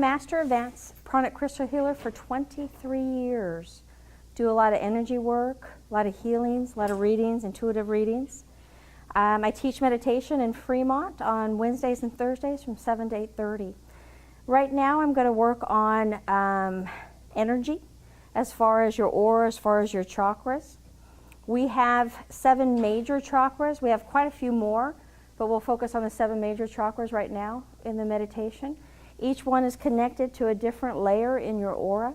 Master Advanced Pranic Crystal Healer for 23 years. Do a lot of energy work, a lot of healings, a lot of readings, intuitive readings. I teach meditation in Fremont on Wednesdays and Thursdays from 7 to 8:30. Right now I'm going to work on energy, as far as your aura, as far as your chakras. We have 7 major chakras. We have quite a few more, but we'll focus on the 7 major chakras right now in the meditation. Each one is connected to a different layer in your aura.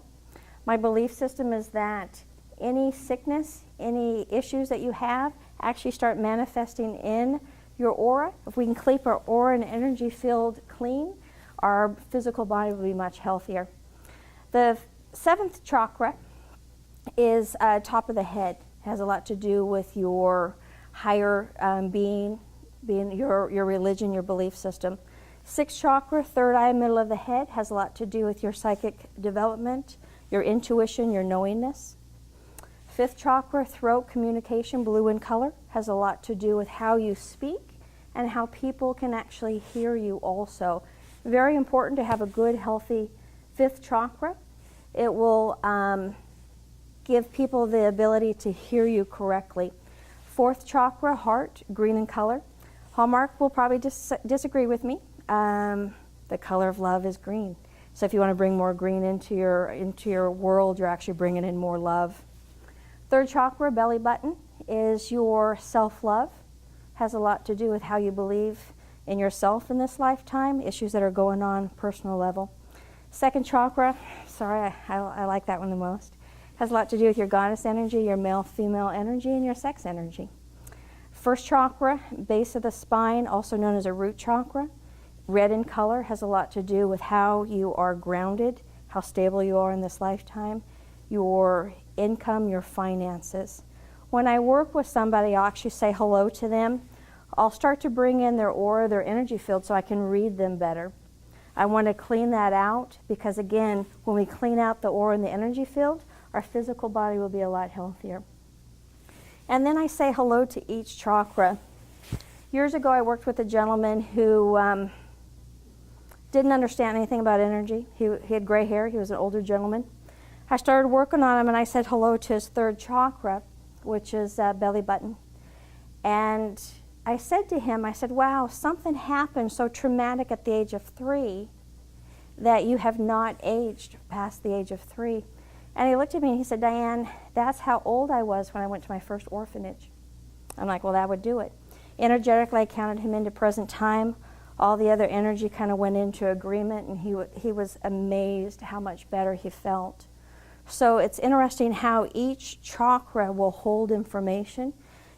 My belief system is that any sickness, any issues that you have actually start manifesting in your aura. If we can keep our aura and energy field clean, our physical body will be much healthier. The 7th chakra is top of the head. It has a lot to do with your higher being your religion, your belief system. 6th chakra, 3rd eye, middle of the head, has a lot to do with your psychic development, your intuition, your knowingness. 5th chakra, throat, communication, blue in color, has a lot to do with how you speak and how people can actually hear you also. Very important to have a good, healthy 5th chakra. It will give people the ability to hear you correctly. 4th chakra, heart, green in color. Hallmark will probably disagree with me. The color of love is green. So if you want to bring more green into your world, you're actually bringing in more love. 3rd chakra, belly button, is your self-love. Has a lot to do with how you believe in yourself in this lifetime, issues that are going on personal level. 2nd chakra, sorry, I like that one the most, has a lot to do with your goddess energy, your male-female energy, and your sex energy. 1st chakra, base of the spine, also known as a root chakra, red in color, has a lot to do with how you are grounded, how stable you are in this lifetime, your income, your finances. When I work with somebody, I'll actually say hello to them. I'll start to bring in their aura, their energy field, so I can read them better. I want to clean that out because, again, when we clean out the aura and the energy field, our physical body will be a lot healthier. And then I say hello to each chakra. Years ago, I worked with a gentleman who didn't understand anything about energy. He had gray hair. He was an older gentleman. I started working on him, and I said hello to his 3rd chakra, which is belly button. And I said to him, I said, wow, something happened so traumatic at the age of 3 that you have not aged past the age of 3. And he looked at me and he said, Diane, that's how old I was when I went to my first orphanage. I'm like, well, that would do it. Energetically, I counted him into present time. All the other energy kind of went into agreement, and he was amazed how much better he felt. So it's interesting how each chakra will hold information,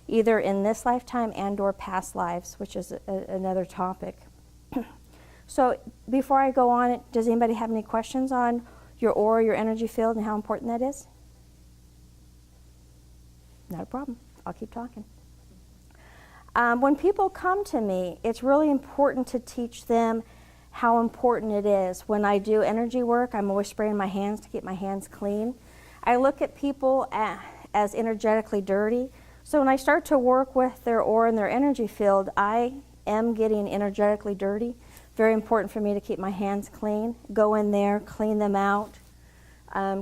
either in this lifetime and or past lives, which is another topic. So before I go on, does anybody have any questions on your aura, your energy field, and how important that is? Not a problem. I'll keep talking. When people come to me, it's really important to teach them how important it is. When I do energy work, I'm always spraying my hands to keep my hands clean. I look at people as energetically dirty. So when I start to work with their aura and their energy field, I am getting energetically dirty. Very important for me to keep my hands clean. Go in there, clean them out,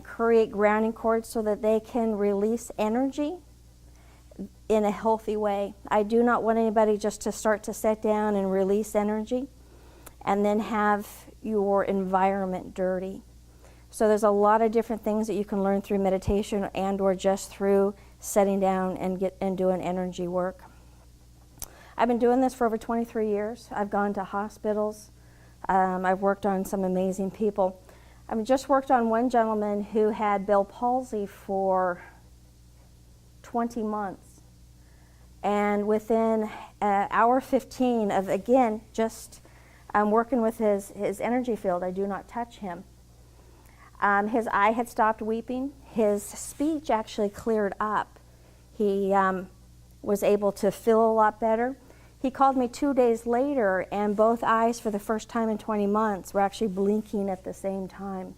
create grounding cords so that they can release energy in a healthy way. I do not want anybody just to start to sit down and release energy and then have your environment dirty. So there's a lot of different things that you can learn through meditation and or just through sitting down and doing energy work. I've been doing this for over 23 years. I've gone to hospitals. I've worked on some amazing people. I've just worked on one gentleman who had Bell palsy for 20 months. And within hour 15 of, again, just working with his energy field, I do not touch him. His eye had stopped weeping. His speech actually cleared up. He was able to feel a lot better. He called me 2 days later, and both eyes, for the first time in 20 months, were actually blinking at the same time.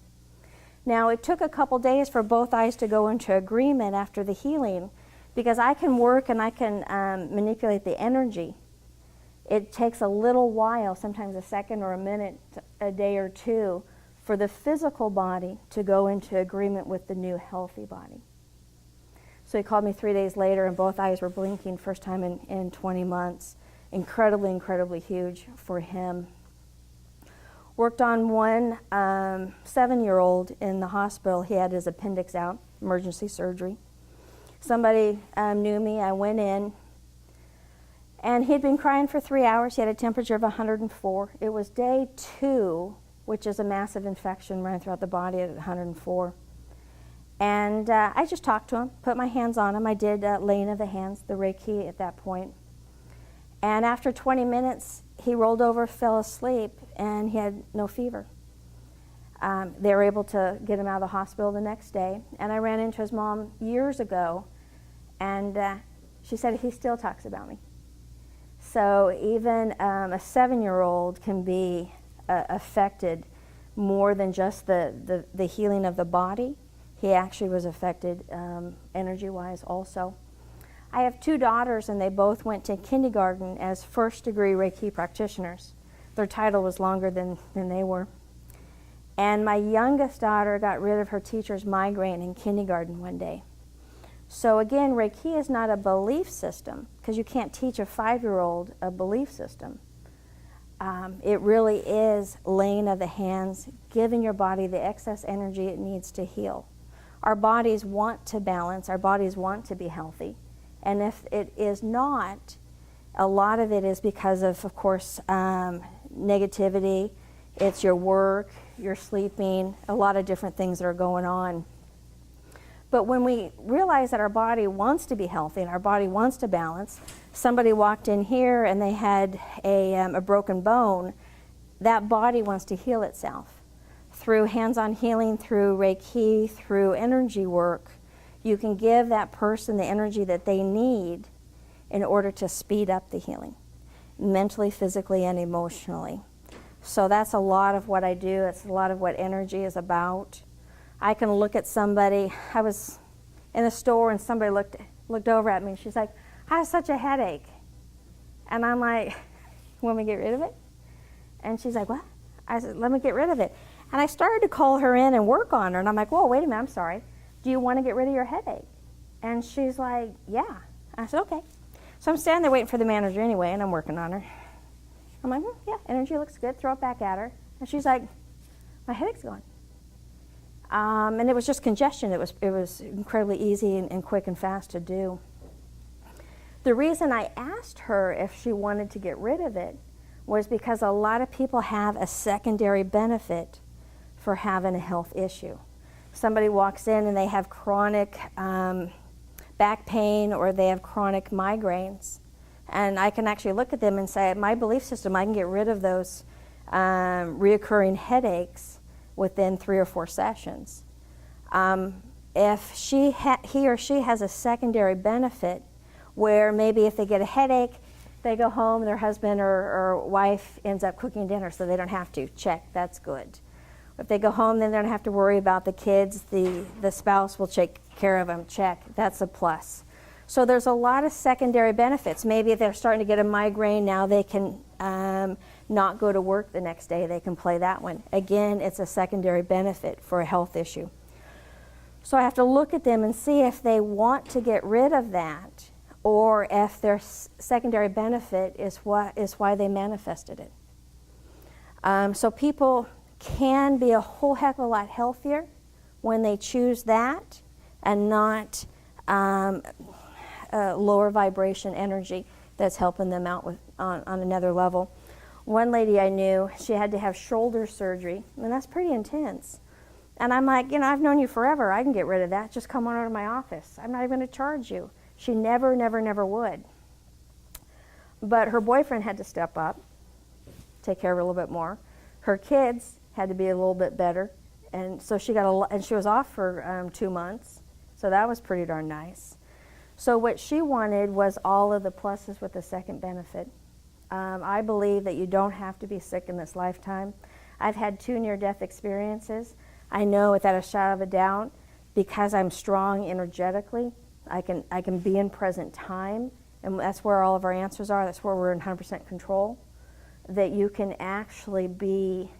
Now, it took a couple days for both eyes to go into agreement after the healing, because I can work and I can manipulate the energy. It takes a little while, sometimes a second or a minute, a day or two, for the physical body to go into agreement with the new healthy body. So he called me 3 days later, and both eyes were blinking, first time in 20 months. Incredibly, incredibly huge for him. Worked on one 7-year-old in the hospital. He had his appendix out, emergency surgery. Somebody knew me. I went in, and he'd been crying for 3 hours. He had a temperature of 104. It was day 2, which is a massive infection running throughout the body at 104. And I just talked to him, put my hands on him. I did laying of the hands, the Reiki at that point. And after 20 minutes, he rolled over, fell asleep, and he had no fever. They were able to get him out of the hospital the next day. And I ran into his mom years ago, and she said he still talks about me. So even a 7-year-old can be affected more than just the healing of the body. He actually was affected energy-wise also. I have 2 daughters, and they both went to kindergarten as first-degree Reiki practitioners. Their title was longer than they were. And my youngest daughter got rid of her teacher's migraine in kindergarten one day. So again, Reiki is not a belief system, because you can't teach a 5-year-old a belief system. It really is laying of the hands, giving your body the excess energy it needs to heal. Our bodies want to balance, our bodies want to be healthy. And if it is not, a lot of it is because of course, negativity. It's your work, your sleeping, a lot of different things that are going on. But when we realize that our body wants to be healthy and our body wants to balance, somebody walked in here and they had a broken bone, that body wants to heal itself. Through hands-on healing, through Reiki, through energy work, you can give that person the energy that they need in order to speed up the healing, mentally, physically, and emotionally. So that's a lot of what I do. It's a lot of what energy is about. I can look at somebody. I was in a store and somebody looked over at me and she's like, I have such a headache. And I'm like, you want me to get rid of it? And she's like, what? I said, let me get rid of it. And I started to call her in and work on her. And I'm like, whoa, wait a minute, I'm sorry. Do you want to get rid of your headache? And she's like, yeah. I said, okay. So I'm standing there waiting for the manager anyway, and I'm working on her. I'm like, yeah, energy looks good. Throw it back at her. And she's like, my headache's gone. And it was just congestion. It was incredibly easy and quick and fast to do. The reason I asked her if she wanted to get rid of it was because a lot of people have a secondary benefit for having a health issue. Somebody walks in and they have chronic back pain or they have chronic migraines. And I can actually look at them and say, my belief system, I can get rid of those reoccurring headaches within 3 or 4 sessions. If he or she has a secondary benefit where maybe if they get a headache, they go home, their husband or wife ends up cooking dinner so they don't have to. Check, that's good. If they go home, then they don't have to worry about the kids. The spouse will take care of them. Check, that's a plus. So there's a lot of secondary benefits. Maybe if they're starting to get a migraine, now they can not go to work the next day. They can play that one. Again, it's a secondary benefit for a health issue. So I have to look at them and see if they want to get rid of that or if their secondary benefit is why they manifested it. So people can be a whole heck of a lot healthier when they choose that and not lower vibration energy that's helping them out on another level. One lady I knew, she had to have shoulder surgery, and that's pretty intense. And I'm like, I've known you forever. I can get rid of that. Just come on over to my office. I'm not even going to charge you. She never, never, never would. But her boyfriend had to step up, take care of her a little bit more. Her kids had to be a little bit better, and so she was off for 2 months. So that was pretty darn nice. So what she wanted was all of the pluses with the second benefit. I believe that you don't have to be sick in this lifetime. I've had 2 near-death experiences. I know without a shadow of a doubt, because I'm strong energetically, I can be in present time, and that's where all of our answers are. That's where we're in 100% control. That you can actually be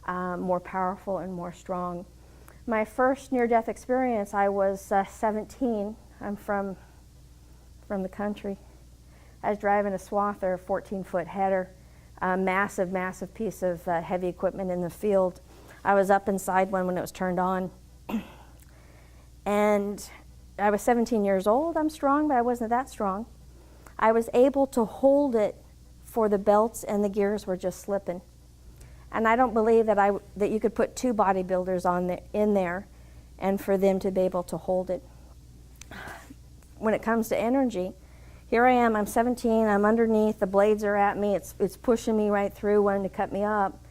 more powerful and more strong. My first near-death experience, I was 17. I'm from the country. I was driving a swather, a 14-foot header, a massive, massive piece of heavy equipment in the field. I was up inside one when it was turned on. And I was 17 years old. I'm strong, but I wasn't that strong. I was able to hold it for the belts and the gears were just slipping. And I don't believe that you could put two bodybuilders in there and for them to be able to hold it. When it comes to energy, here I am, I'm 17, I'm underneath, the blades are at me, it's pushing me right through, wanting to cut me up.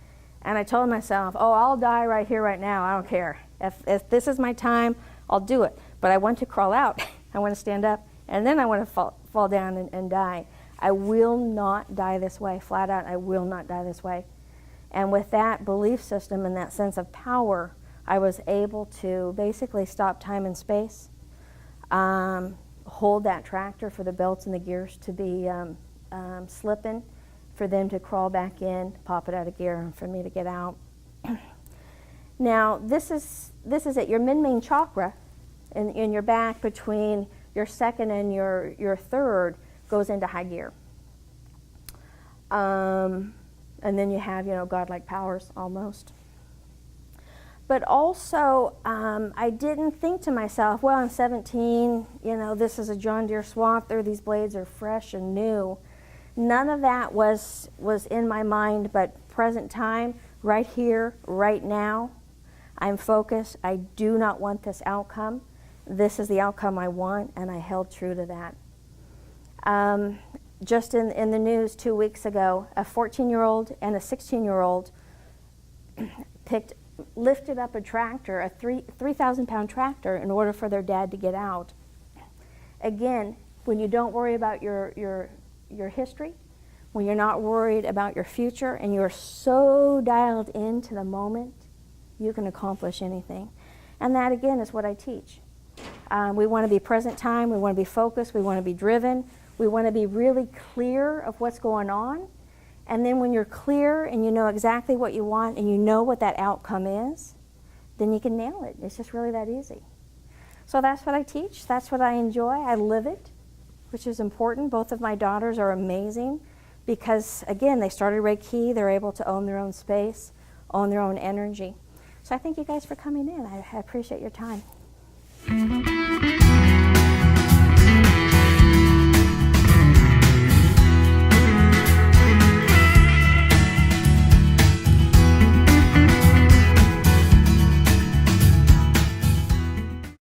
And I told myself, oh, I'll die right here, right now, I don't care. If this is my time, I'll do it. But I want to crawl out, I want to stand up, and then I want to fall down and die. I will not die this way, flat out, I will not die this way. And with that belief system and that sense of power, I was able to basically stop time and space, hold that tractor for the belts and the gears to be slipping, for them to crawl back in, pop it out of gear, and for me to get out. Now, this is it. Your min-main chakra in your back between your second and your third goes into high gear. And then you have, godlike powers almost. But also, I didn't think to myself, well, I'm 17, this is a John Deere swather, these blades are fresh and new. None of that was in my mind, but present time, right here, right now. I'm focused. I do not want this outcome. This is the outcome I want, and I held true to that. Just in the news 2 weeks ago, a 14-year-old and a 16-year-old lifted up a tractor, a 3,000-pound tractor, in order for their dad to get out. Again, when you don't worry about your history, when you're not worried about your future, and you're so dialed into the moment, you can accomplish anything. And that, again, is what I teach. We want to be present time, we want to be focused, we want to be driven, we want to be really clear of what's going on. And then when you're clear and you know exactly what you want and you know what that outcome is, then you can nail it. It's just really that easy. So that's what I teach, that's what I enjoy, I live it, which is important. Both of my daughters are amazing because, again, they started Reiki, they're able to own their own space, own their own energy. So I thank you guys for coming in. I appreciate your time.